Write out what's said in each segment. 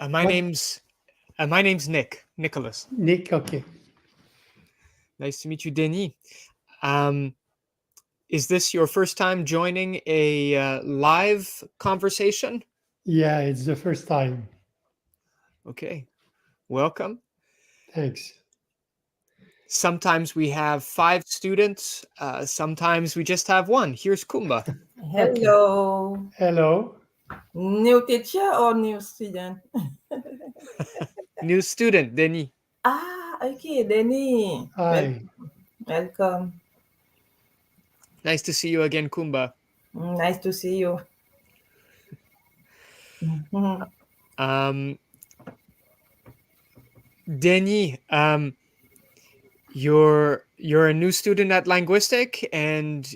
My What? name's Nicholas. Nick, okay. Nice to meet you, Denis. Is this your first time joining a live conversation? Yeah, it's the first time. Okay, welcome. Thanks. Sometimes we have 5 students. Sometimes we just have 1. Here's Kumba. Okay. Hello. Hello. New teacher or new student? New student, Denis. Okay, Denny. Hi. Welcome. Nice to see you again, Kumba. Nice to see you. Mhm. Um, Denis, you're a new student at Languistic, and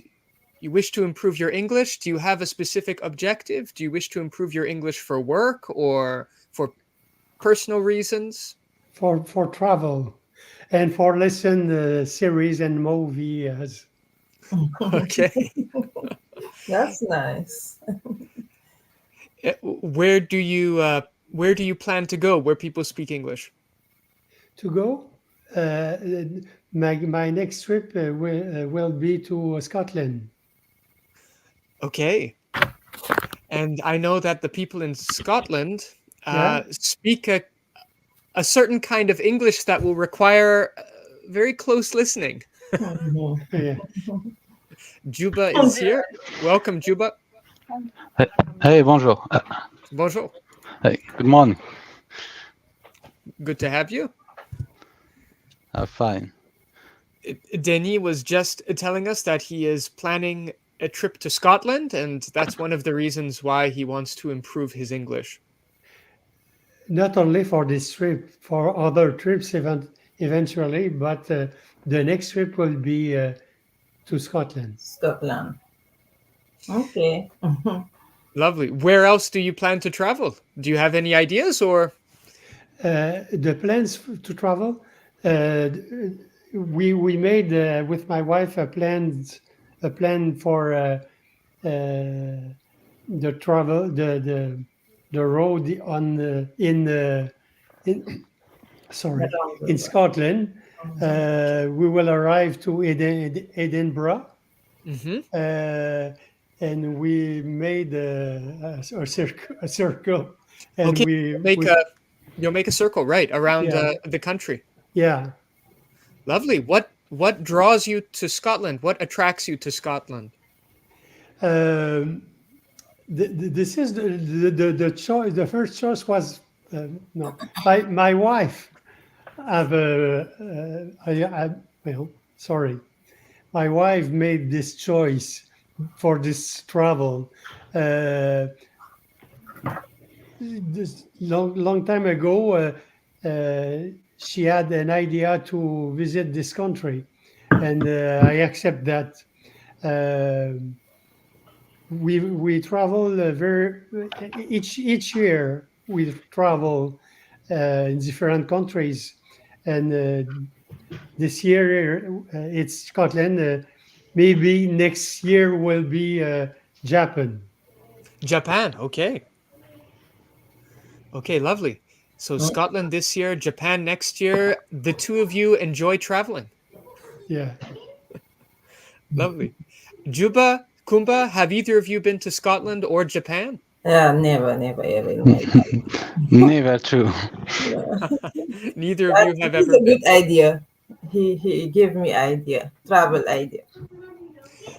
you wish to improve your English. Do you have a specific objective? Do you wish to improve your English for work or for personal reasons? For travel and for listen series and movies. Okay. That's nice. Where do you plan to go where people speak English? To go. My next trip will be to Scotland. Okay. And I know that the people in Scotland Yeah. speak a certain kind of English that will require very close listening. Mhm. Yeah. Juba is here. Welcome, Juba. Hey, bonjour. Bonjour. Hey, good morning. Good to have you. Fine. Denis was just telling us that he is planning a trip to Scotland, and that's one of the reasons why he wants to improve his English. Not only for this trip, for other trips eventually, but the next trip will be to Scotland. Scotland. Okay. Lovely. Where else do you plan to travel? Do you have any ideas or? The plans to travel, we made with my wife a plan for the travel the road on in sorry in Scotland. We will arrive to Edinburgh. Mhm. And we made a circle, and Okay, you'll make a circle right around yeah, the country. yeah. Lovely. What draws you to Scotland? What attracts you to Scotland? This is the choice. The first choice was no. My wife have well, sorry. My wife made this choice for this travel. This long time ago, she had an idea to visit this country, and I accept that. We travel each year. We travel in different countries, and this year it's Scotland. Maybe next year will be Japan. Japan. Okay. Okay, lovely. So Scotland this year, Japan next year. The two of you enjoy traveling. Yeah. Lovely. Juba, Kumba, have either of you been to Scotland or Japan? Never ever in my life. Never true. Neither of But you it have is ever a been. good idea. He gave me idea, travel idea.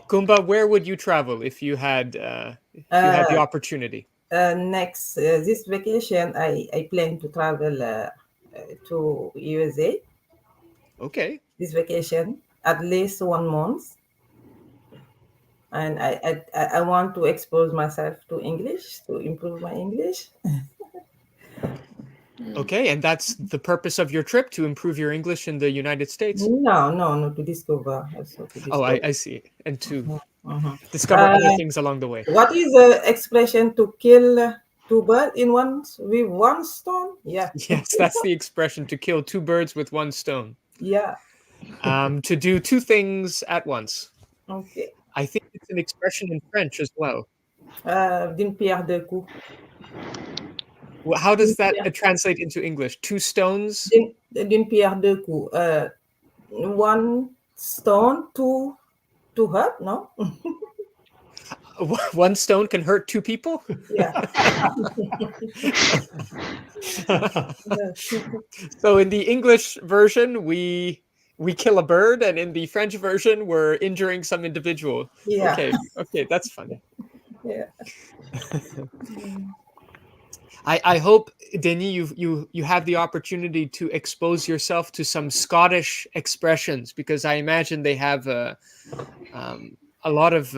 Kumba, where would you travel if you had the opportunity? Next this vacation, I plan to travel to USA. Okay. This vacation, at least 1 month, and I want to expose myself to English to improve my English. Okay, and that's the purpose of your trip, to improve your English in the United States? No, to discover, also to Oh, discover. I see. And to Mhm. discover other things along the way. What is the expression to kill two birds in one with one stone? Yeah, Yes, that's the expression, to kill 2 birds with 1 stone. yeah. To do 2 things at once. Okay. I think it's an expression in French as well. D'une pierre deux coups. How does that translate into English? 2 stones? D'une pierre deux coups. One stone, two hurt, no? 1 stone can hurt 2 people? Yeah. So in the English version, we kill a bird, and in the French version, we're injuring some individual. Yeah. Okay, that's funny. Yeah. I hope, Denis, you have the opportunity to expose yourself to some Scottish expressions, because I imagine they have a lot of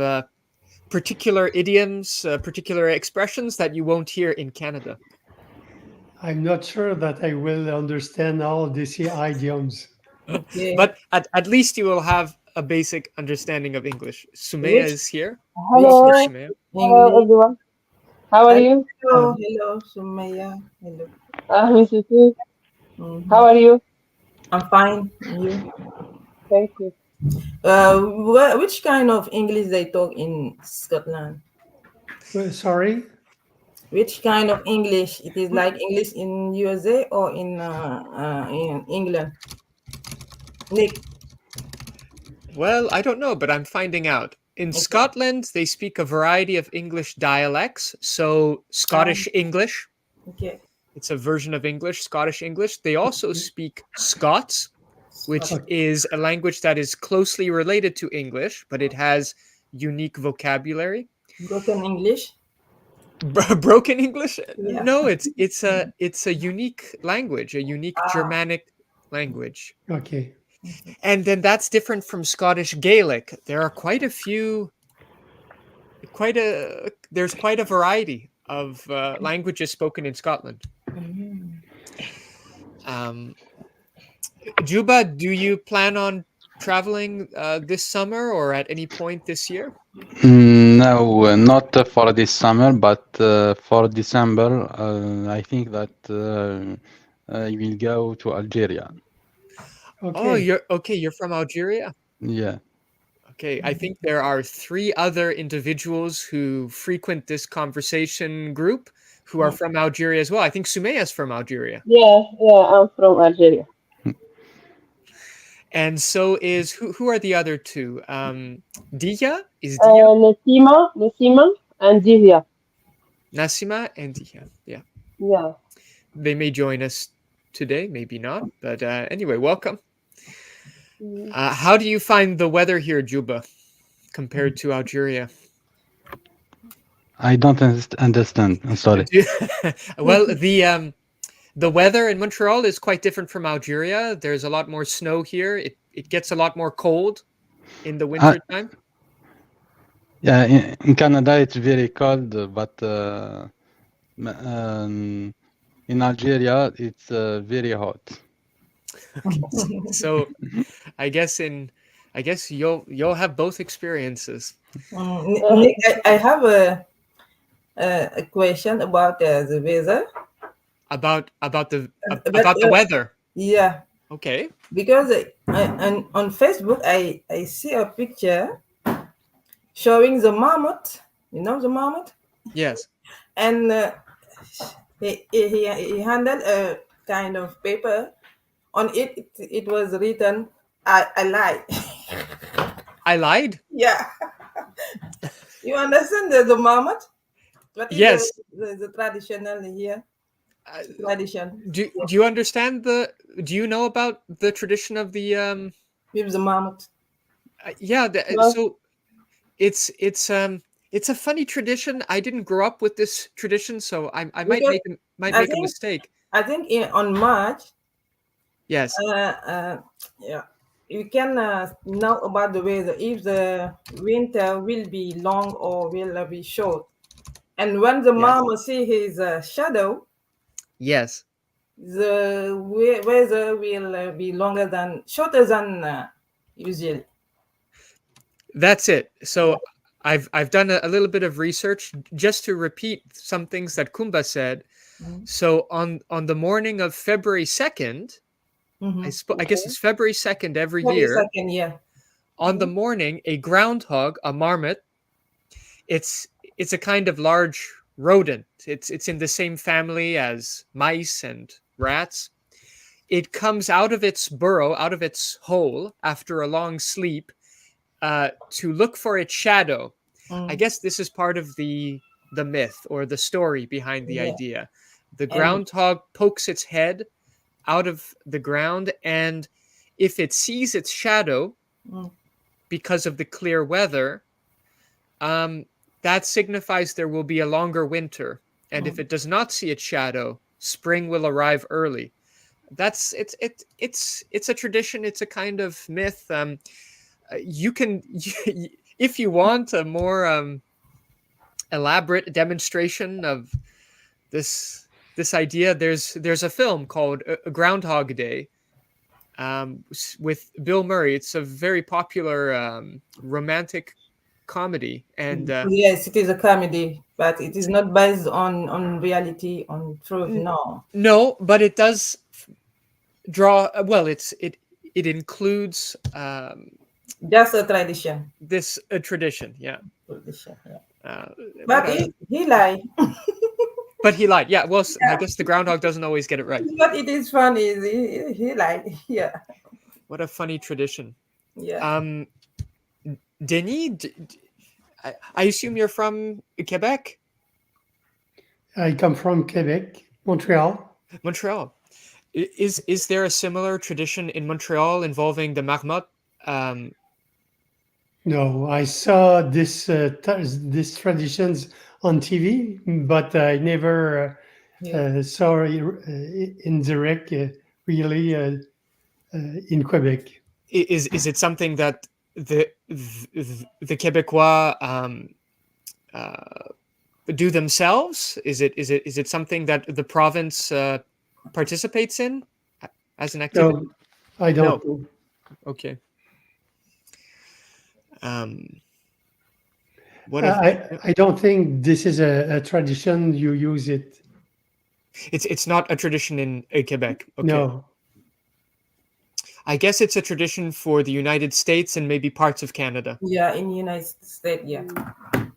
particular idioms, particular expressions that you won't hear in Canada. I'm not sure that I will understand all these idioms. Okay. But at least you will have a basic understanding of English. Sumaya is here. Hello. Okay, Sumaya. Hello, English. everyone. How are you? Hello, Sumaya. Hello. Miss you too. Mhm. How are you? I'm fine. You? Thank you. Which kind of English they talk in Scotland? Sorry? Which kind of English? It is like English in USA or in England? Nick. Well, I don't know, but I'm finding out. In Scotland, they speak a variety of English dialects. So Scottish English, Okay. it's a version of English, Scottish English. They also speak Scots, which is a language that is closely related to English, but it has unique vocabulary. Broken English. Broken English? Yeah. No, it's a unique language, a unique Germanic language. Okay. And then that's different from Scottish Gaelic. There are quite a few, there's quite a variety of languages spoken in Scotland. Juba, do you plan on traveling this summer or at any point this year? No, not for this summer, but for December, I think that I will go to Algeria. Okay. Oh, you're from Algeria? Yeah. Okay, I think there are 3 other individuals who frequent this conversation group who are from Algeria as well. I think Sumaya is from Algeria. Yeah, I'm from Algeria. And so is who are the other 2? Dia? Is Dia? Nasima, and Divya. Nassima and Dia. Yeah. Yeah. They may join us today, maybe not. But anyway, welcome. How do you find the weather here, Juba, compared to Algeria? I don't understand. I'm sorry. Well, the weather in Montreal is quite different from Algeria. There's a lot more snow here. It gets a lot more cold in the winter time. Yeah, in Canada it's very cold, but in Algeria it's very hot. So I guess you'll have both experiences. Nick, I have a question about the weather. About the weather. Yeah. Okay. Because on Facebook I see a picture showing the mammoth. You know the mammoth? Yes. And he handed a kind of paper. On it, it was written, I lied. I lied? Yeah. You understand the mammoth? What is Yes. the traditional here? Tradition. Do you understand do you know about the tradition of the With the mammoth? Yeah, so it's a funny tradition. I didn't grow up with this tradition, so I might make a mistake. I think on March. Yes. Yeah. You can know about the weather, if the winter will be long or will be short. And when the mammoth see his shadow, yes, the weather will be shorter than usually. That's it. So I've done a little bit of research just to repeat some things that Kumba said. So on the morning of February 2nd, I guess it's February 2nd every year. On the morning, a groundhog, a marmot, it's a kind of large rodent. It's in the same family as mice and rats. It comes out of its burrow, out of its hole after a long sleep, to look for its shadow. I guess this is part of the myth or the story behind the idea. The groundhog pokes its head out of the ground, and if it sees its shadow because of the clear weather, that signifies there will be a longer winter. And if it does not see its shadow, spring will arrive early. It's a tradition. It's a kind of myth. You can, if you want a more elaborate demonstration of this idea, there's a film called Groundhog Day, with Bill Murray. It's a very popular romantic comedy, and yes, it is a comedy, but it is not based on reality, on truth. No, but it does draw. Well, it includes just a tradition. This a tradition, yeah. Tradition, yeah. But he lied. But he lied. Yeah. Well, I guess the groundhog doesn't always get it right. But it is funny. He lied. Yeah. What a funny tradition. Yeah. Denis, I assume you're from Quebec? I come from Quebec, Montreal. Montreal. Is there a similar tradition in Montreal involving the marmotte? No, I saw this traditions on TV, but I never saw in direct really in Quebec. Is it something that the Québécois do themselves? Is it something that the province participates in as an activity? No, I don't know. Okay. I don't think this is a tradition. You use it. It's not a tradition in Quebec. Okay. No. I guess it's a tradition for the United States and maybe parts of Canada. Yeah, in the United States, yeah.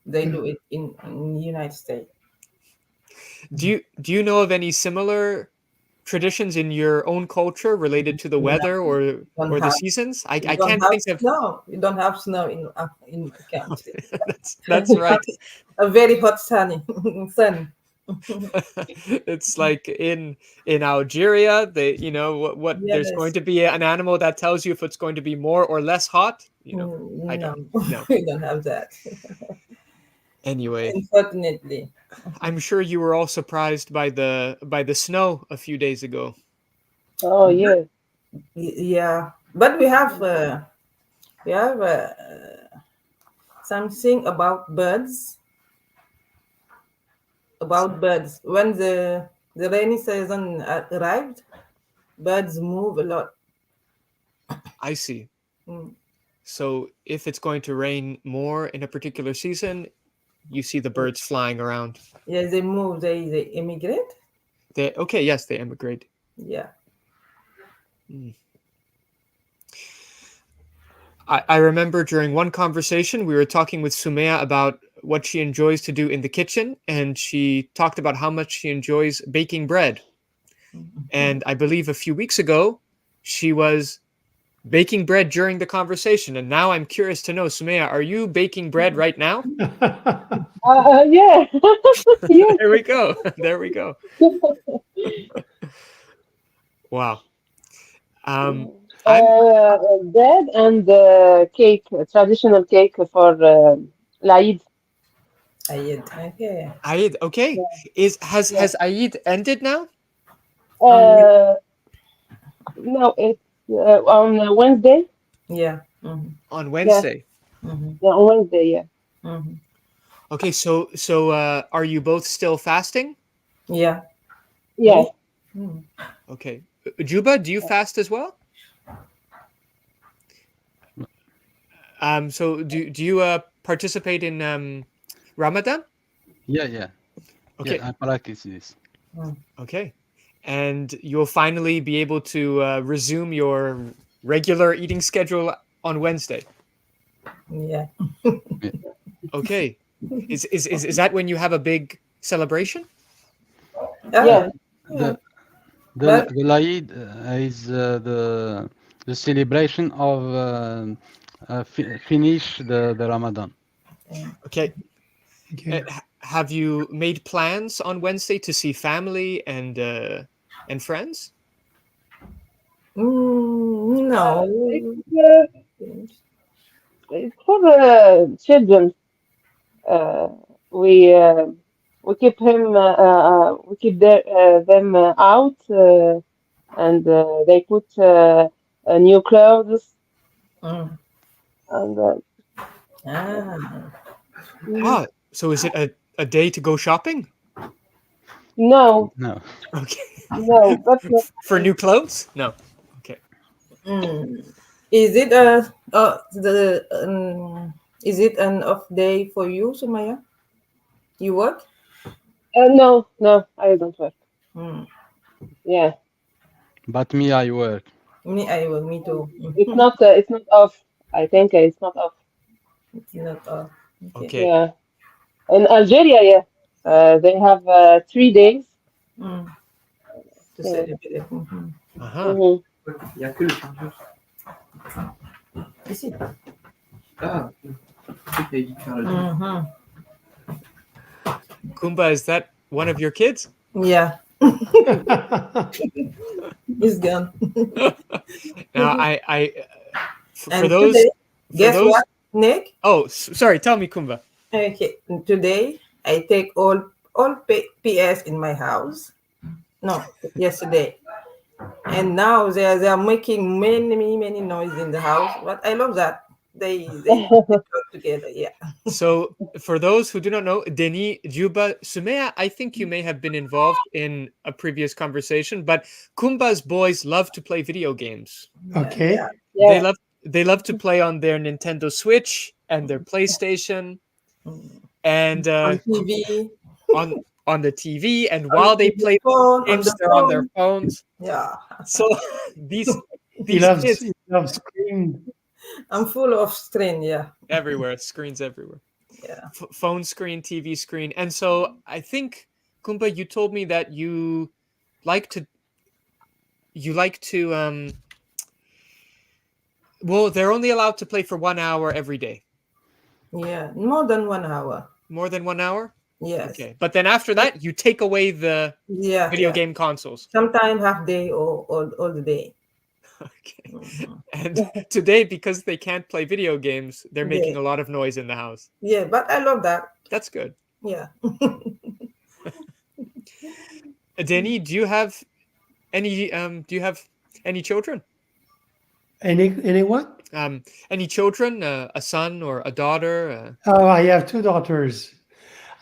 They do it in the United States. Do you know of any similar traditions in your own culture related to the weather or the seasons? I can't think of. No, you don't have snow in country. That's right. A very hot sun. It's like in Algeria, there's going to be an animal that tells you if it's going to be more or less hot. No, no. We don't have that. Anyway, unfortunately, I'm sure you were all surprised by the snow a few days ago. Oh yeah. Yeah, but we have something about birds. About birds, when the rainy season arrived, birds move a lot. I see. So if it's going to rain more in a particular season, you see the birds flying around. Yeah, they move. They immigrate. Yes, they emigrate. Yeah. I remember during one conversation we were talking with Sumaya about what she enjoys to do in the kitchen, and she talked about how much she enjoys baking bread. And I believe a few weeks ago she was baking bread during the conversation, and now I'm curious to know, Sumaya, are you baking bread right now? Yeah. Yes. There we go. There we go. Wow. Bread and cake, traditional cake for l'Aïd. Ayed, okay. Aid, okay. Has Aid ended now? No, it's on Wednesday. Yeah. On Wednesday. Yeah, on Wednesday. Yeah. Okay, so are you both still fasting? Yeah. Yeah. Okay. Juba, do you fast as well? So do you participate in Ramadan? Yeah. Okay. Yeah, I practice this. Okay. And you'll finally be able to resume your regular eating schedule on Wednesday. Yeah. Okay. Is that when you have a big celebration? Yeah. The But- Eid is the celebration of finish the Ramadan. Okay. Okay. Have you made plans on Wednesday to see family and friends? No. It's for children. Uh, we keep them out, and they put new clothes, Mm. and Ah, so is it a day to go shopping? no, No. Okay. no, but For new clothes? No. Okay. Is it is it an off day for you, Sumaya? You work? no, I don't work. Mm. Yeah, But me, I work. I work. Me too. it's not off. I think it's not off. It's not off. Okay. Yeah, in Algeria, yeah, they have 3 days. Mm. To Yeah. celebrate. Uh-huh. Mhm. Il n'y a que le chargeur. Ici. Ah, c'est dit de faire le deux. Kumba, is that one of your kids? Yeah, it's gone. Now, I for And those today, for guess those. what, Nick? Oh, sorry. Tell me, Kumba. Okay, today I take all PS in my house. No, yesterday, and now they are making many noise in the house. But I love that they work together. Yeah. So, for those who do not know, Denis, Juba, Sumaya, I think you may have been involved in a previous conversation, but Kumba's boys love to play video games. Okay. Yeah. Yeah. They love to play on their Nintendo Switch and their PlayStation, and On TV. on the TV. And while they play phone, on games, the they're on their phone. phones. Yeah, So these He loves kids screen. I'm full of strain. Yeah. everywhere, screens everywhere. Yeah. Phone screen, TV screen. And so I think, Kumba, you told me that you like to well, they're only allowed to play for 1 hour every day. Yeah, more than 1 hour. More than 1 hour? Yes. Okay. But then after that, you take away the Yeah. video game consoles. Sometimes half day or all the day. Okay. And today, because they can't play video games, they're making a lot of noise in the house. Yeah, but I love that. That's good. Yeah. Denny, do you have any children? Any what? Any children? A son or a daughter? Oh, I have 2 daughters.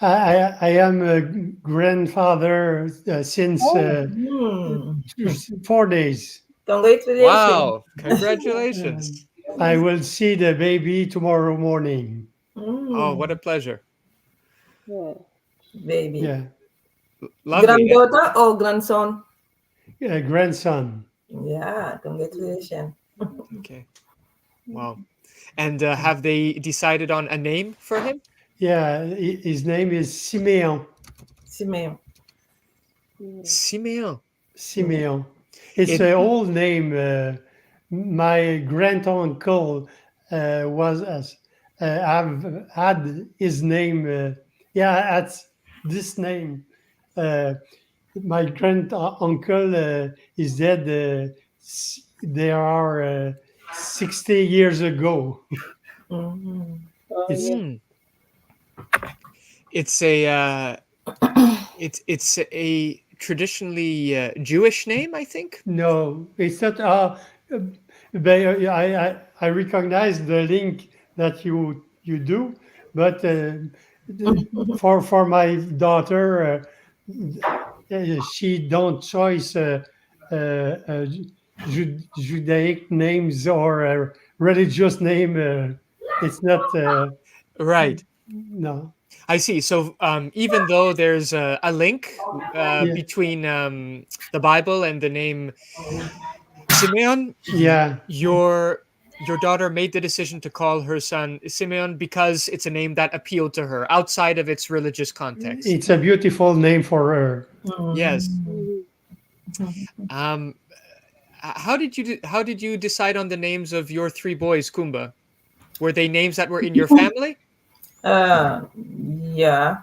I am a grandfather since 4 days. Congratulations. Wow! Congratulations! I will see the baby tomorrow morning. Oh, what a pleasure! Yeah. Baby. Yeah, Lovely. Granddaughter or grandson? grandson. Yeah, congratulations. Okay. Wow. And have they decided on a name for him? Yeah, his name is Simeon. Simeon. Simeon. Simeon. It's an old name. My grand uncle have had his name. That's this name. My grand uncle is dead. There are 60 years ago. It's Hmm. It's a it's a traditionally Jewish name, I think. no, it's not. But I recognize the link that you do, but for my daughter, she don't choose Judaic names or religious name. It's not. Right. No. I see. So even though there's a link between the Bible and the name Simeon, Yeah. your daughter made the decision to call her son Simeon because it's a name that appealed to her outside of its religious context. It's a beautiful name for her. Yes. How did you decide on the names of your 3 boys, Kumba? Were they names that were in your family? Yeah,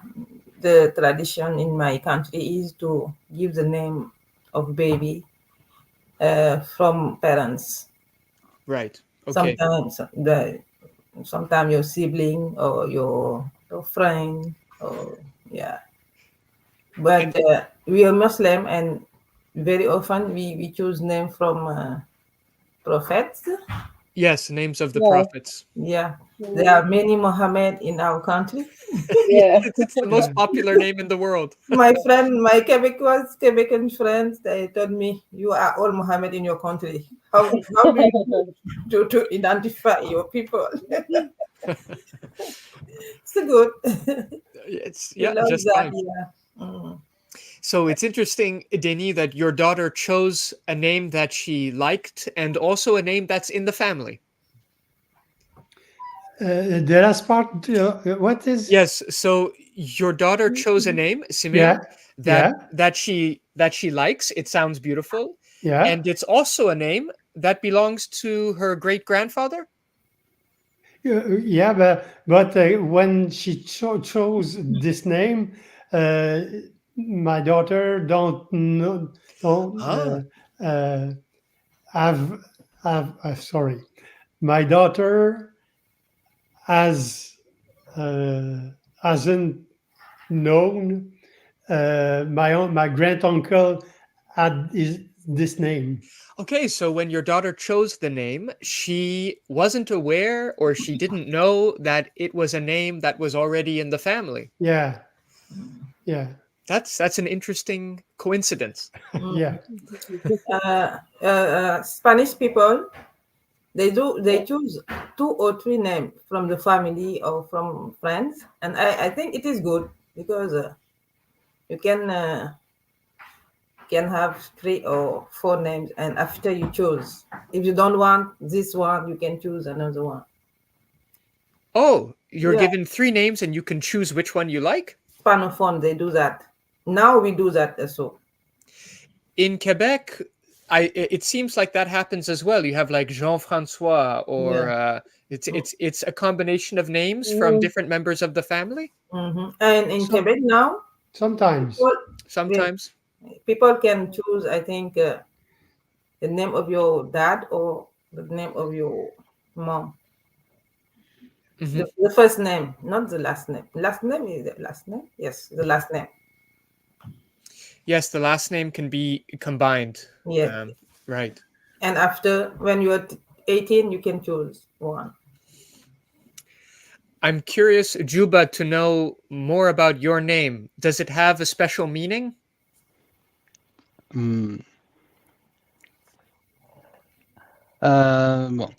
the tradition in my country is to give the name of baby from parents. Right. Okay. Sometimes your sibling or your friend, or yeah. But we are Muslim, and very often we choose name from prophets. Yes, names of the Yeah. prophets. Yeah, there are many Muhammad in our country. Yeah. It's the most popular name in the world. My Quebecan friends, they told me, you are all Muhammad in your country. How do you do to identify your people? It's good. It's We love just that. fine. Yeah. So it's interesting, Denis, that your daughter chose a name that she liked and also a name that's in the family. The last part, what is? Yes. So your daughter chose a name, Simeon, Yeah, that she likes. It sounds beautiful. yeah. And it's also a name that belongs to her great grandfather. Yeah, but when she chose this name, my daughter don't know, have sorry, my daughter hasn't known my grand uncle had this name. Okay, so when your daughter chose the name, she wasn't aware or she didn't know that it was a name that was already in the family. Yeah. That's an interesting coincidence. Yeah. Spanish people, they choose 2 or 3 names from the family or from friends, and I think it is good because you can have 3 or 4 names, and after you choose, if you don't want this one, you can choose another one. Oh, you're Yeah. given 3 names and you can choose which one you like? Spanophone, they do that. Now we do that also. In Quebec, it seems like that happens as well. You have like Jean-François, or it's a combination of names from different members of the family. And in Quebec now, Sometimes. Sometimes. people can choose, I think, the name of your dad or the name of your mom. The first name, not the last name. Last name is the last name. Yes, the last name. Yes, the last name can be combined. Yeah. Right. And after, when you are 18, you can choose one. I'm curious, Juba, to know more about your name. Does it have a special meaning? Well,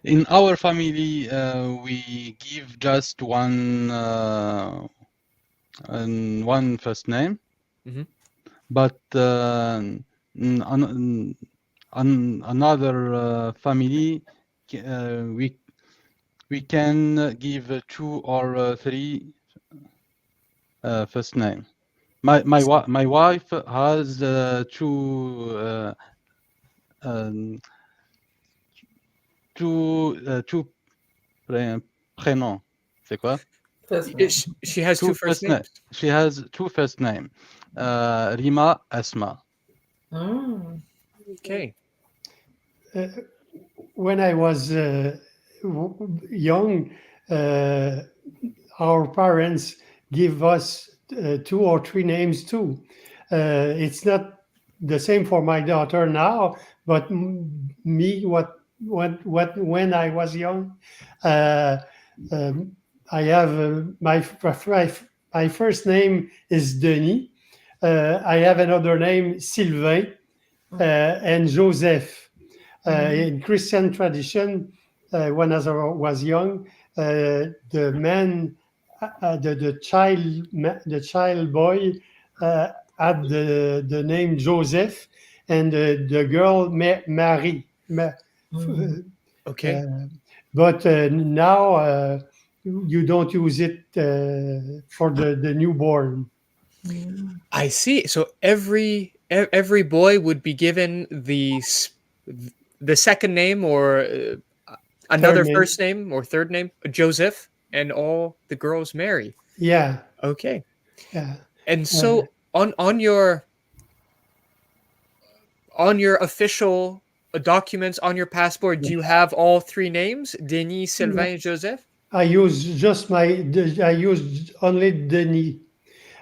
in our family, we give just one first name, but another family, we can give 2 or 3 first name. My wife has 2 prénoms. C'est quoi? She has 2 first names. She has 2 first name. Rima, Asma. Okay. When I was young, our parents give us 2 or 3 names too. It's not the same for my daughter now, but me, when I was young, I have my first name is Denis. I have another name, Sylvain, and Joseph. In Christian tradition, when I was young, the man, the child boy had the name Joseph, and the girl Marie. Okay. But now you don't use it for the newborn. I see. So every boy would be given the second name or another name. first name or third name, Joseph, and all the girls Mary. Yeah, Okay. yeah. And so on your official documents on your passport, do you have all three names, Denis, Sylvain, and Joseph? I use just I use only Denis.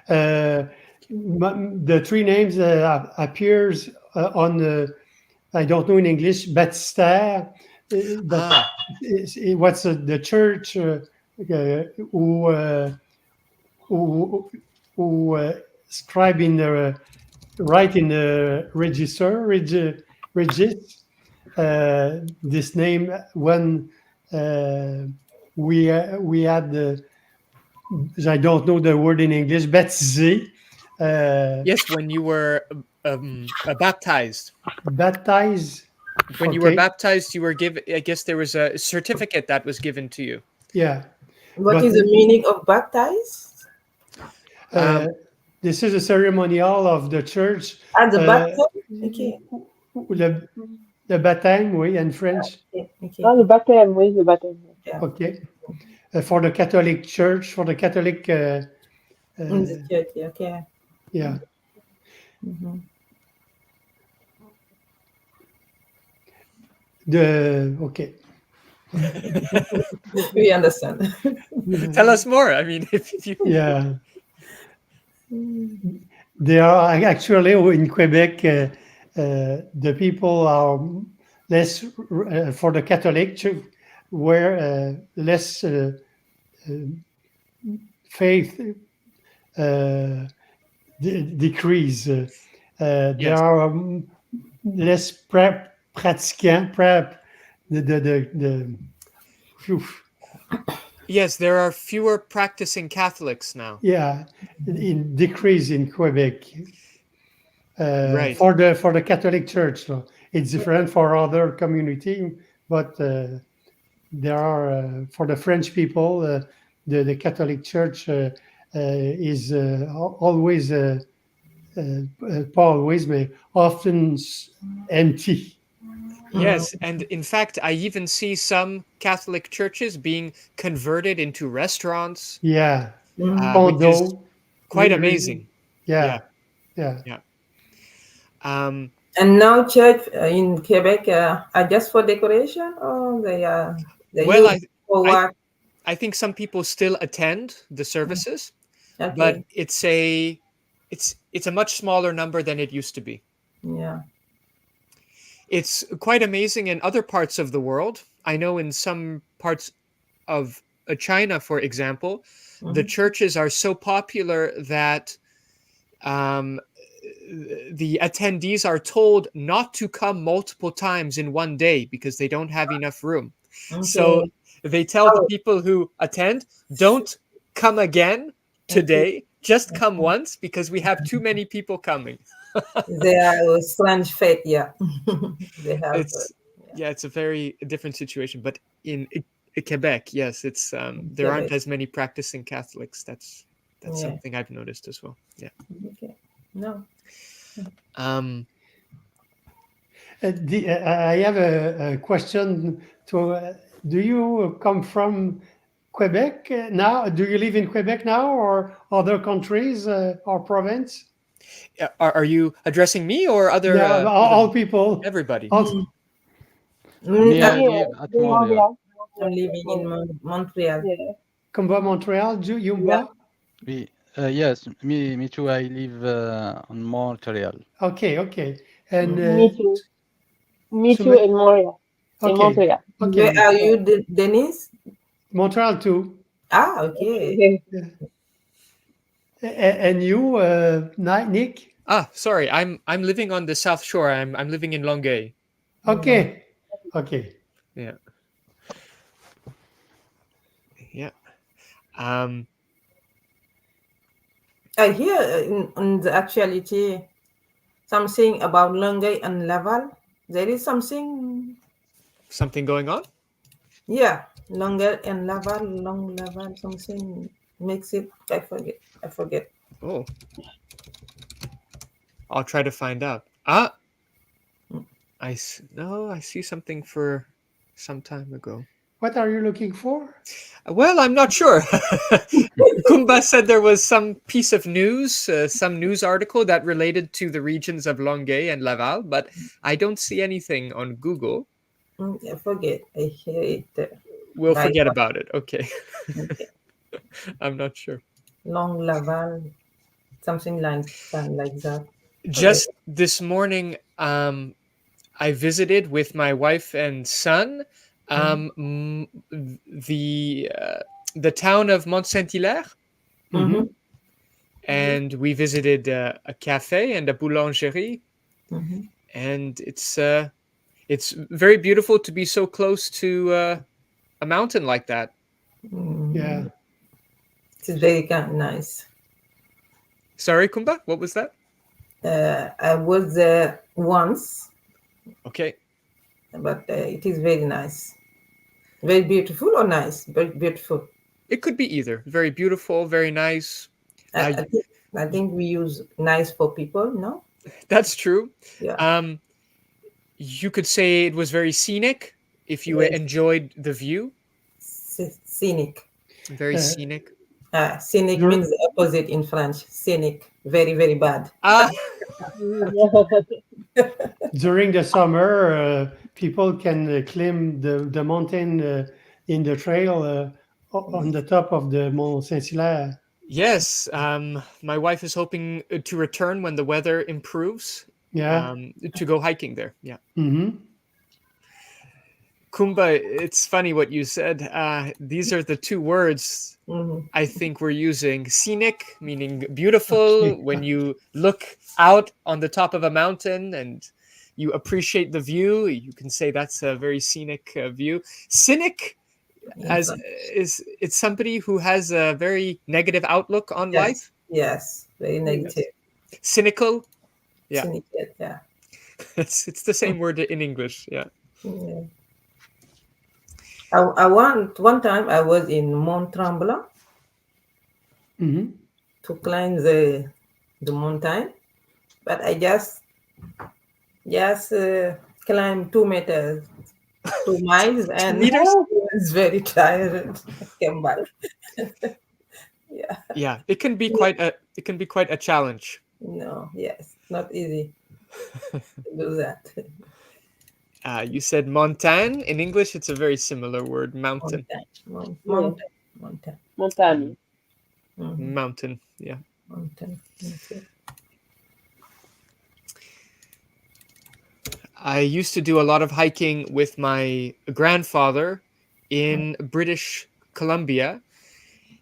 The three names appears on the, I don't know in English, baptistère, but Ah, what's the church who scribe in the write in the register this name when we had the, I don't know the word in English, baptisé. yes, when you were baptized. Baptized. When you were baptized, you were given, I guess there was a certificate that was given to you. Yeah. What is the meaning of baptize? This is a ceremonial of the church. At the baptism? Okay. Le baptême, oui, in French. Okay. Okay. Ah, le baptême, oui, le baptême. Yeah. Okay. For the Catholic Church, for the Catholic. In the church, yeah, okay. Yeah. Mhm. Okay. We understand. Tell us more. I mean, if you. Yeah. They are actually in Quebec. The people are less for the Catholic Church, where less faith decrease. There Yes. are less pratiquant. Phew. Yes, there are fewer practicing Catholics now. Yeah, in decrease in Quebec. Right. For the Catholic Church, so it's different for other community, but there are for the French people, the Catholic Church is always, pas always, but often empty. Yes, and in fact, I even see some Catholic churches being converted into restaurants, Yeah, which is condo, quite amazing. Yeah. Um, And now church in Quebec are just for decoration, or they well, use for work? I think some people still attend the services, Okay. but it's a much smaller number than it used to be. Yeah. It's quite amazing in other parts of the world. I know in some parts of China, for example, the churches are so popular that the attendees are told not to come multiple times in one day because they don't have enough room. Okay. So they tell the people who attend, don't come again today, just come once because we have too many people coming. They are strange faith, yeah. They have. It's a very different situation. But in Quebec, yes, it's there aren't as many practicing Catholics. That's something I've noticed as well. Yeah. Okay. No. I have a question to. Do you come from Quebec now? Do you live in Quebec now, or other countries or province? Are you addressing me or other? Yeah, all people. Everybody. Me, I live at Montreal. I'm living in Montreal. Yeah. Combat Montreal, Yumba? Yes, me too. I live on Montreal. Okay. And Me too in Montreal. Okay. In Montreal. Okay. Where are you, Denise? Montreal too. Ah, okay. And you, Nick? Ah, sorry. I'm living on the South Shore. I'm living in Longueuil. Okay. Yeah. I hear in the actuality something about Longueuil and Laval. There is something Something going on? Yeah, longer and laval, long laval, something makes it. I forget. I forget. Oh, I'll try to find out. Ah, no, I see something for some time ago. What are you looking for? Well, I'm not sure. Kumba said there was some piece of news, some news article that related to the regions of Longueuil and Laval, but I don't see anything on Google. I forget. I hear it. We'll By forget about it. Okay. okay. I'm not sure. Long laval, something like that. Forget. Just this morning, I visited with my wife and son the town of Mont Saint Hilaire, Mm-hmm. and we visited a cafe and a boulangerie, Mm-hmm. and it's very beautiful to be so close to a mountain like that. Yeah. It's very nice. Sorry, Kumba, what was that? I was there once, Okay. but it is very nice. Very beautiful or nice? Very beautiful. It could be either. Very beautiful, very nice. I think we use nice for people, no? That's true. Yeah. You could say it was very scenic if you Yes. enjoyed the view. Scenic. Very scenic. Scenic Dur- means the opposite in French. Scenic. Very, very bad. Ah, During the summer, people can climb the mountain in the trail on the top of the Mont Saint-Hilaire. yes. My wife is hoping to return when the weather improves. Yeah. To go hiking there. Yeah. Mm-hmm. Kumba, it's funny what you said. These are the two words Mhm. I think we're using. Scenic, meaning beautiful, Okay. when you look out on the top of a mountain and you appreciate the view, you can say that's a very scenic view. Cynic, In as French. it's somebody who has a very negative outlook on Yes. life. Yes. Very negative. Cynical, yeah. Cynic, yeah. It's the same word in English. Yeah. Yeah. One time I was in Mont Tremblant Mm-hmm. to climb the mountain, but I just climbed 2 meters, 2 miles, and meters? I was very tired. I came back. Yeah. Yeah, it can be quite a challenge. No. Yes. Not easy to do that. You said montagne. In English, it's a very similar word, mountain. Mountain. Montagne. Mhm. Mountain, yeah. Mountain. Okay. I used to do a lot of hiking with my grandfather in British Columbia.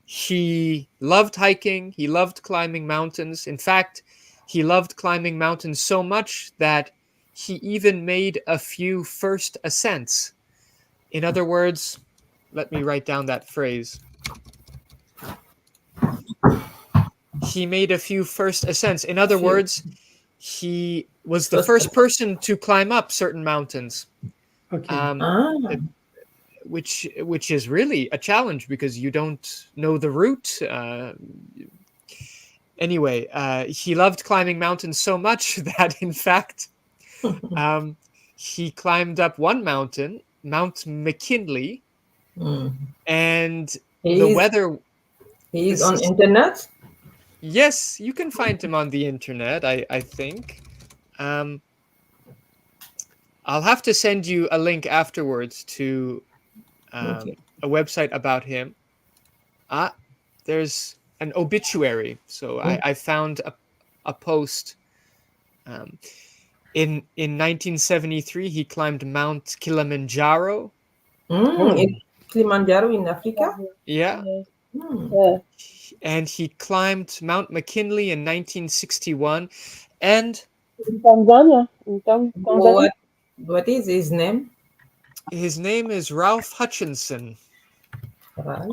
He loved hiking. He loved climbing mountains. In fact, he loved climbing mountains so much that he even made a few first ascents. In other words, let me write down that phrase. He made a few first ascents. In other words, he was the first person to climb up certain mountains. Okay. Which is really a challenge because you don't know the route. Anyway, he loved climbing mountains so much that, in fact, he climbed up one mountain, Mount McKinley, and the weather. He is on internet. Yes, you can find him on the internet. I think. I'll have to send you a link afterwards to a website about him. There's an obituary. So I found a post. In 1973, he climbed Mount Kilimanjaro. Kilimanjaro in Africa. Yeah. Yeah. And he climbed Mount McKinley in 1961. And In Tanzania. In Tanzania. What is his name? His name is Ralph Hutchinson. Right.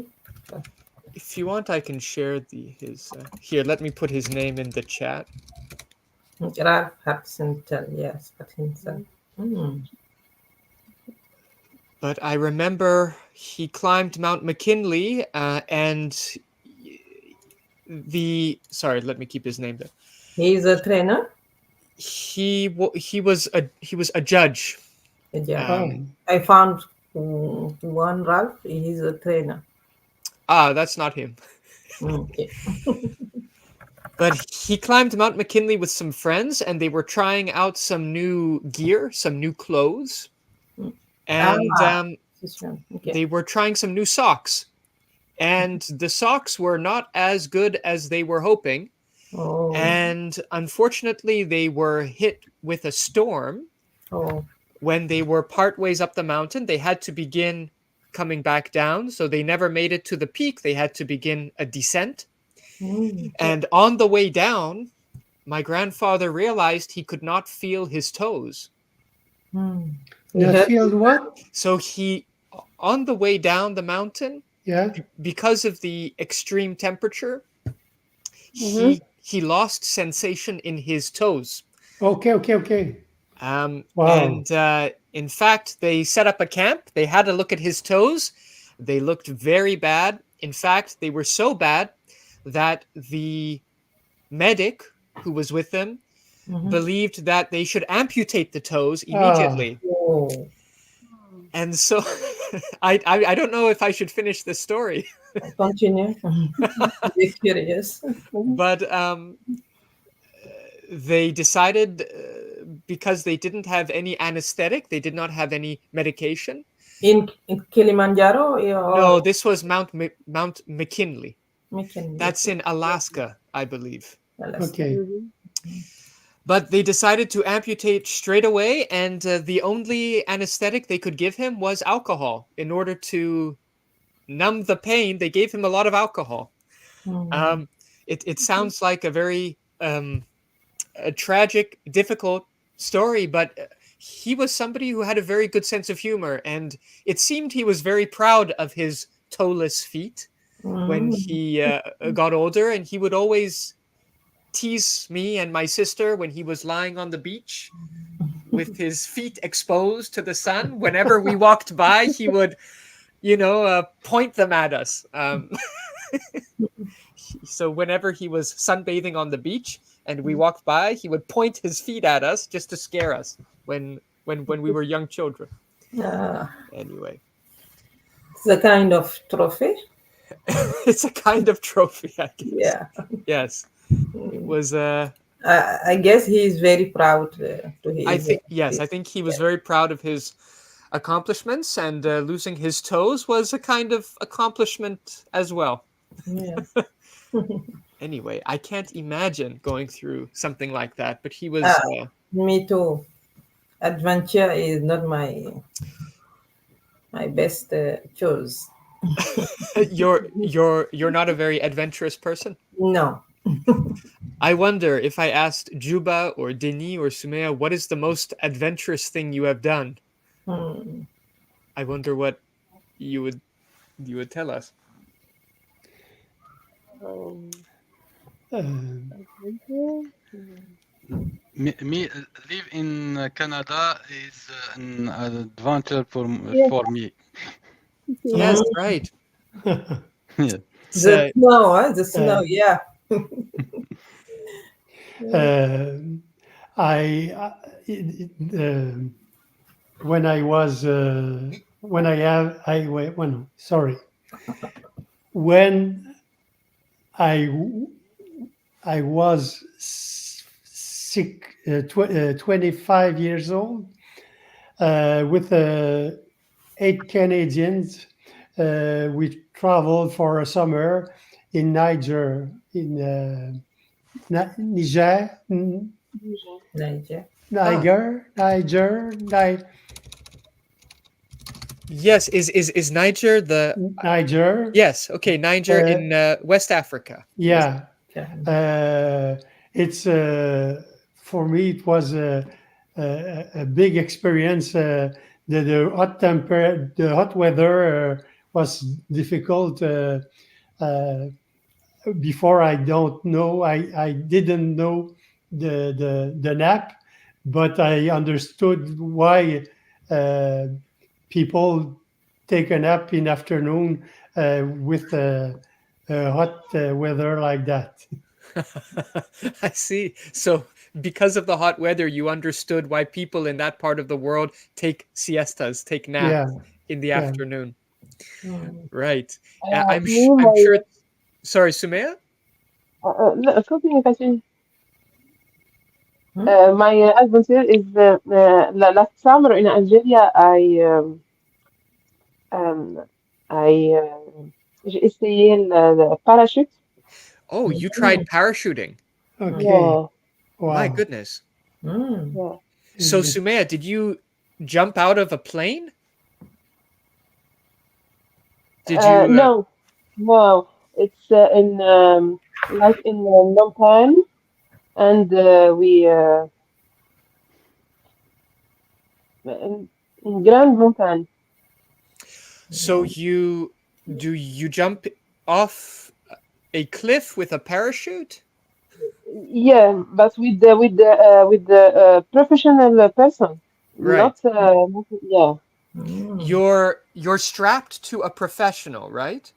If you want, I can share his. Here, let me put his name in the chat. Ralph Hutchinson. Yes, Hutchinson. But I remember he climbed Mount McKinley, and sorry, let me keep his name there. He is a trainer. He was a judge. Yeah. I found one Ralph. He's a trainer. That's not him. Okay. But he climbed Mount McKinley with some friends, and they were trying out some new gear, some new clothes, and Okay. they were trying some new socks. And the socks were not as good as they were hoping. Oh. And unfortunately, they were hit with a storm. Oh. When they were partways up the mountain, they had to begin coming back down. So they never made it to the peak. They had to begin a descent. And on the way down, my grandfather realized he could not feel his toes. Not feel what? So on the way down the mountain, because of the extreme temperature, he lost sensation in his toes. Okay. Wow. And in fact, they set up a camp. They had a look at his toes. They looked very bad. In fact, they were so bad that the medic who was with them believed that they should amputate the toes immediately. And so I don't know if I should finish this story. Continue. Be curious. But they decided, because they didn't have any anesthetic, they did not have any medication. In Kilimanjaro? No, this was Mount McKinley. McKinley. That's in Alaska, I believe. Okay. But they decided to amputate straight away, and the only anesthetic they could give him was alcohol. In order to numb the pain, they gave him a lot of alcohol. It sounds like a very a tragic, difficult story, but he was somebody who had a very good sense of humor, and it seemed he was very proud of his toeless feet when he got older, and he would always tease me and my sister when he was lying on the beach with his feet exposed to the sun. Whenever we walked by, he would, point them at us. So whenever he was sunbathing on the beach and we walked by, he would point his feet at us just to scare us when we were young children. Anyway. It's a kind of trophy. It's a kind of trophy, I guess. Yeah. Yes. It was I guess he is very proud to his. I think he was very proud of his accomplishments, and losing his toes was a kind of accomplishment as well. Yeah. Anyway, I can't imagine going through something like that, but he was me too. Adventure is not my best choice. You're not a very adventurous person? No. I wonder if I asked Juba or Denis or Sumaya, what is the most adventurous thing you have done? I wonder what you would tell us. Me live in Canada is an adventure for me. Yes, right. Yeah. The snow, the snow, yeah. When I was when I was 25 years old, with 8 Canadians, we traveled for a summer in Niger, in Niger. Yes, is Niger the Niger? Yes, okay, Niger in West Africa. Yeah. It's for me it was a big experience. The hot weather was difficult. Before I didn't know the nap, but I understood why people take a nap in afternoon with hot weather like that. I see. So because of the hot weather, you understood why people in that part of the world take siestas, take naps Yeah, in the yeah. afternoon. Mm. Right. I'm Me, sure. Sorry, Sumaya? no, continue. Hmm? My adventure is last summer in Algeria. J'ai essayé le parachute. Oh, you tried parachuting. Okay. Yeah, My Wow. goodness. Mm. yeah. So, Sumaya, did you jump out of a plane? Did you? No. It's in like in Montagne, and we in Grand Montagne. So do you jump off a cliff with a parachute? Yeah, but with the professional person, Right. yeah. Mm. You're strapped to a professional, right?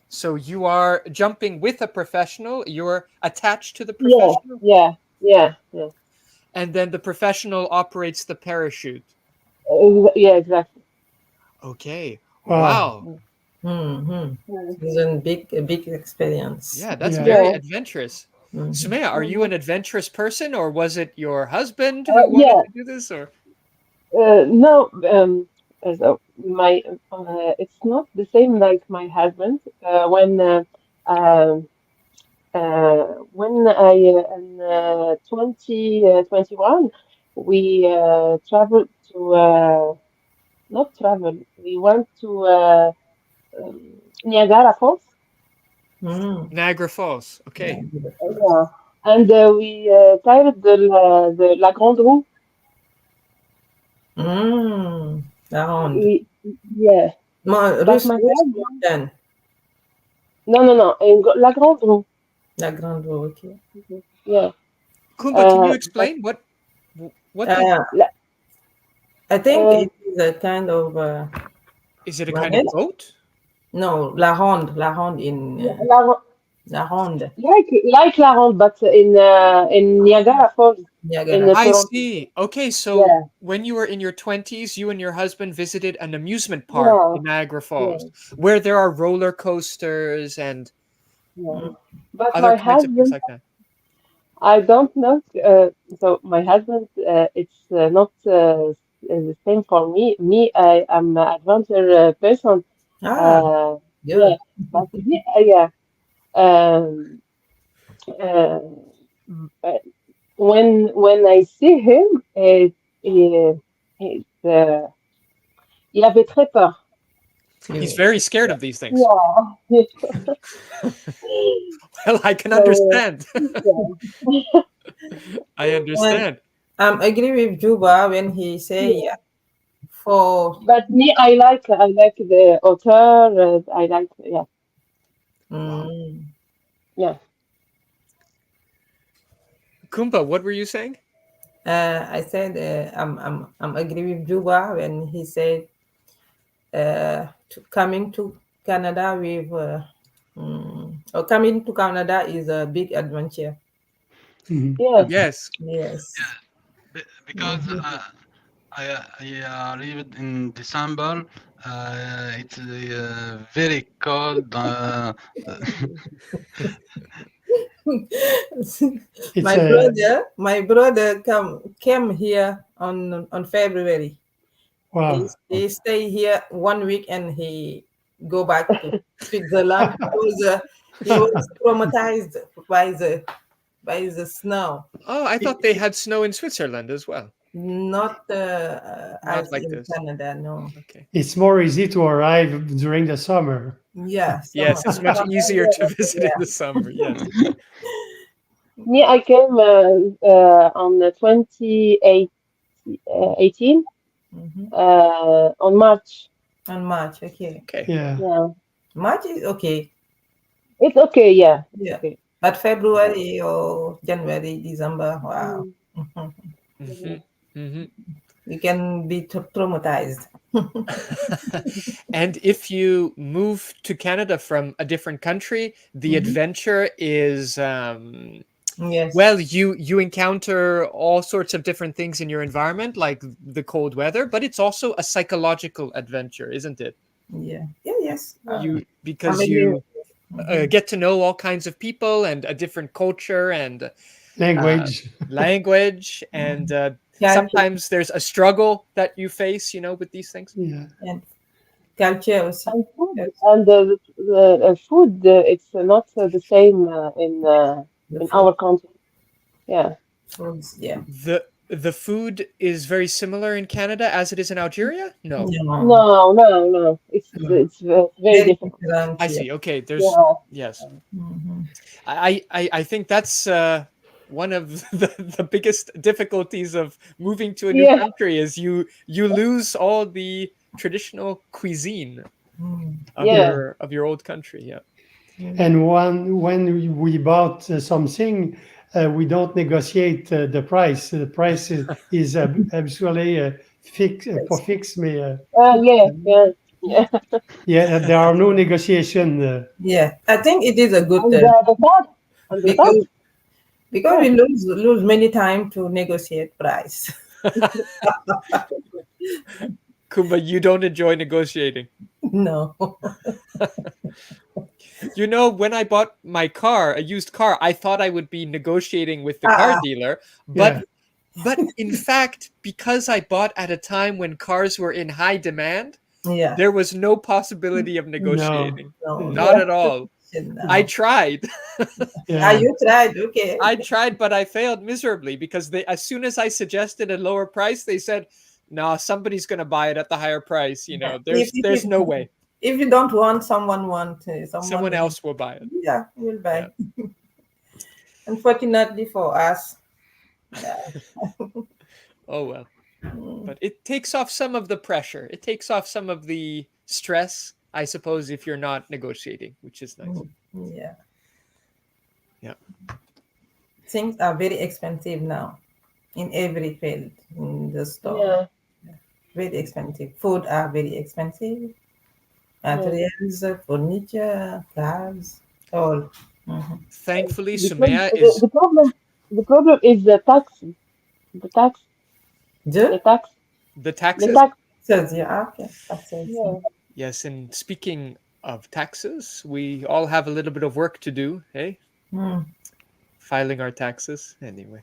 So you are jumping with a professional, you're attached to the professional, Yeah. and then the professional operates the parachute. Yeah, exactly. Okay. Wow. Wow. Mm-hmm. Yeah. It's a big experience. Yeah, that's Yeah. very Yeah. adventurous. Mhm. Sumaya, are you Mhm. an adventurous person, or was it your husband who wanted Yeah. to do this, or? No. So my it's not the same like my husband. Um, when I in 2021 we traveled to not travel. We went to Niagara Falls. Mm. Niagara Falls. Yeah, Okay. beautiful. Yeah, and we tired the La Grande Roue. Mm. Around. Yeah, but my Riche husband, mountain. no, La Grande Roue. La Grande Roue, okay. Yeah, Kumba, can you but explain what did la- I think uh, it is a kind of is it a kind of manege. boat? No, La Ronde in La, La Ronde, like La Ronde, but in Niagara Falls in Niagara. I Toronto. see. Okay, so Yeah, when you were in your 20s, you and your husband visited an amusement park yeah, in Niagara yeah, Falls where there are roller coasters and yeah. Mm. But other my kinds of things husband, like that. I don't know. So my husband, it's not the same for me. Me, I am an adventure person. Ah, Uh, yeah, good. but yeah. Um, uh, but when I see him, it, il avait très peur. He's You, very scared of these things. Yeah. Well, I can So understand. yeah. I and understand. agree with Juba when he say Yeah. for But me, I like the author. I like Wow. mm, yeah. Kumba, what were you saying? I said I'm agree with Juba when he said coming to Canada with or coming to Canada is a big adventure. Mhm. Yeah. Yes. Yes. Because Mhm. I arrived in December. It's very cold. It's my a brother came here on February. wow. He stay here 1 week and he go back to Switzerland because he was traumatized by the snow. Oh, I thought they had snow in Switzerland as well. Not Not as like in this. Canada, no. Okay. It's more easy to arrive during the summer. Yeah, Yes, it's much summer, easier to visit in yeah. the summer. Yes. Me, I came on the 2018 Mhm. on March. On March, okay. Okay. Yeah. Yeah, March is okay. it's okay. Yeah, it's Yeah. okay. But February or January, December, wow. Mm, Mhm. Mm-hmm. mhm. Mm-hmm. You can be traumatized. And if you move to Canada from a different country, the adventure is Yes. well, you encounter all sorts of different things in your environment, like the cold weather, but it's also a psychological adventure, isn't it? Yeah. Yes. Because agree you with get to know all kinds of people and a different culture and Language. language, and Culture. sometimes there's a struggle that you face, with these things. Yeah. And culture also. And food, Yes. and the food, it's not the same in our country. Yeah. Foods, yeah. The food is very similar in Canada as it is in Algeria? No. No. It's very different. different. I see. Okay. There's Yeah. yes. Mhm. I think that's one of the biggest difficulties of moving to a new Yeah. country is you lose all the traditional cuisine Mm. of Yeah. your old country. Yeah. And when we bought something, we don't negotiate the price. The price is absolutely fixed. Yeah. Yeah, there are no negotiation. Yeah, I think it is a good And the tax, and the tax. because we lose many time to negotiate price. Kumba, you don't enjoy negotiating. No. When I bought my car, a used car, I thought I would be negotiating with the car dealer, but in fact, because I bought at a time when cars were in high demand, Yeah. there was no possibility of negotiating. No. Not at all. No. I tried. You tried, okay. I tried, but I failed miserably because as soon as I suggested a lower price, they said, "No, somebody's going to buy it at the higher price." There's no way. If you don't want, someone Someone else will buy it. Yeah, will buy. Yeah. Unfortunately for us. Yeah. Oh well. But it takes off some of the pressure. It takes off some of the stress, I suppose, if you're not negotiating, which is nice. Yeah. Yeah. Things are very expensive now in every field in the store. Yeah. Very expensive. Food are very expensive. Materials, furniture, cars, all. Thankfully, The Sumaya prob- is the problem is the tax. The tax. The tax. the The taxes. tax. Says, yeah, okay. Taxes. Yeah. Yes, and speaking of taxes, we all have a little bit of work to do, hey? Filing our taxes, anyway.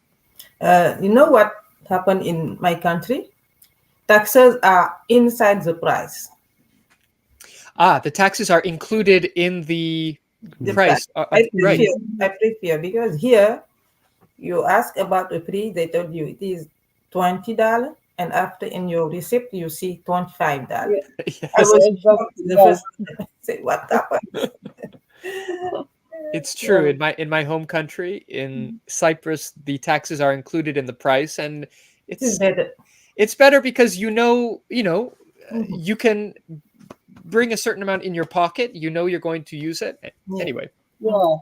You know what happened in my country? Taxes are inside the price. The taxes are included in the price. I Right. prefer because here you ask about a price, they told you it is $20, and after in your receipt you see $25. Yes. I was Exactly. the first time. Say what happened? It's true. In my home country, in Cyprus, the taxes are included in the price, and It's better. it's better because you can bring a certain amount in your pocket. You're going to use it anyway. Yeah.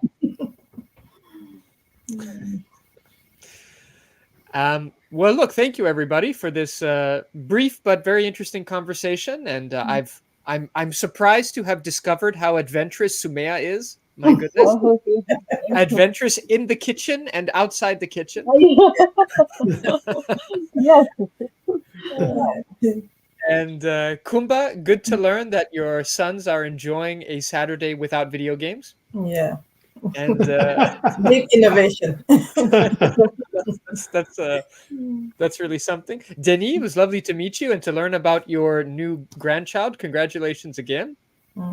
Well, look, thank you everybody for this brief but very interesting conversation, and I'm surprised to have discovered how adventurous Sumaya is. My goodness, adventurous in the kitchen and outside the kitchen. Yes. And Kumba, good to learn that your sons are enjoying a Saturday without video games. Yeah. And Big innovation. that's really something. Denis, it was lovely to meet you and to learn about your new grandchild. Congratulations again.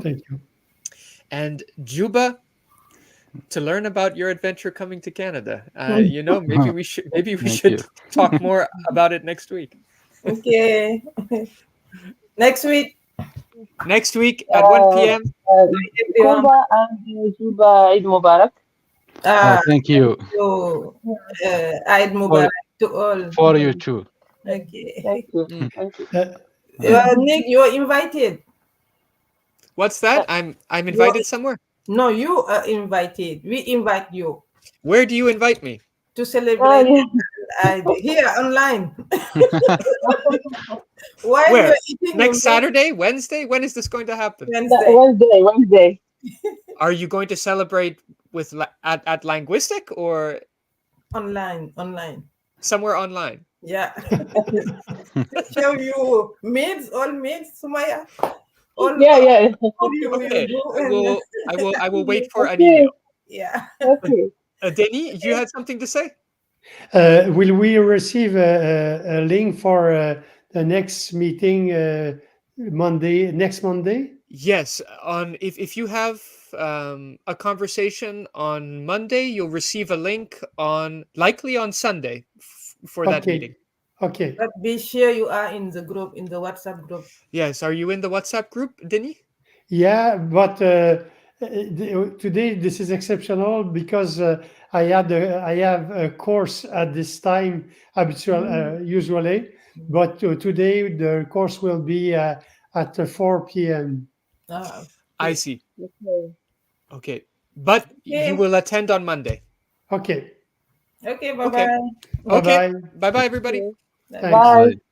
Thank you. And Juba, to learn about your adventure coming to Canada. Maybe we should talk more about it next week. Okay. Next week. Next week at 1 p.m. Everyone. Kumba and Juba Eid Mubarak. Thank you. Eid Mubarak to all. For you too. Okay. Thank you. Thank you. Nick, you're invited. What's that? I'm invited somewhere. No, you are invited. We invite you Where do you invite me? to celebrate yeah. Eid here online. While Where? you're eating Next your meat Saturday, Wednesday? When is this going to happen? Wednesday. Wednesday. Are you going to celebrate with at Languistic or Online. somewhere online? Yeah. Show you meats, all meats, Sumaya. All Yeah. all you Okay, do I will wait for an Okay. email. yeah. Okay. Denny, you had something to say? Will we receive a link for the next meeting next Monday? Yes. If you have a conversation on Monday, you'll receive a link likely on Sunday for that meeting. Okay. But be sure you are in the group, in the WhatsApp group. Yes. Are you in the WhatsApp group, Denny? Yeah, but today this is exceptional because I have a course at this time usually, but today the course will be at 4 p.m. Ah, I okay. see. Okay. Okay. But you Okay. will attend on Monday. Okay. Okay, Okay. bye-bye. Okay. Bye-bye. Bye bye, everybody. Thanks. Bye.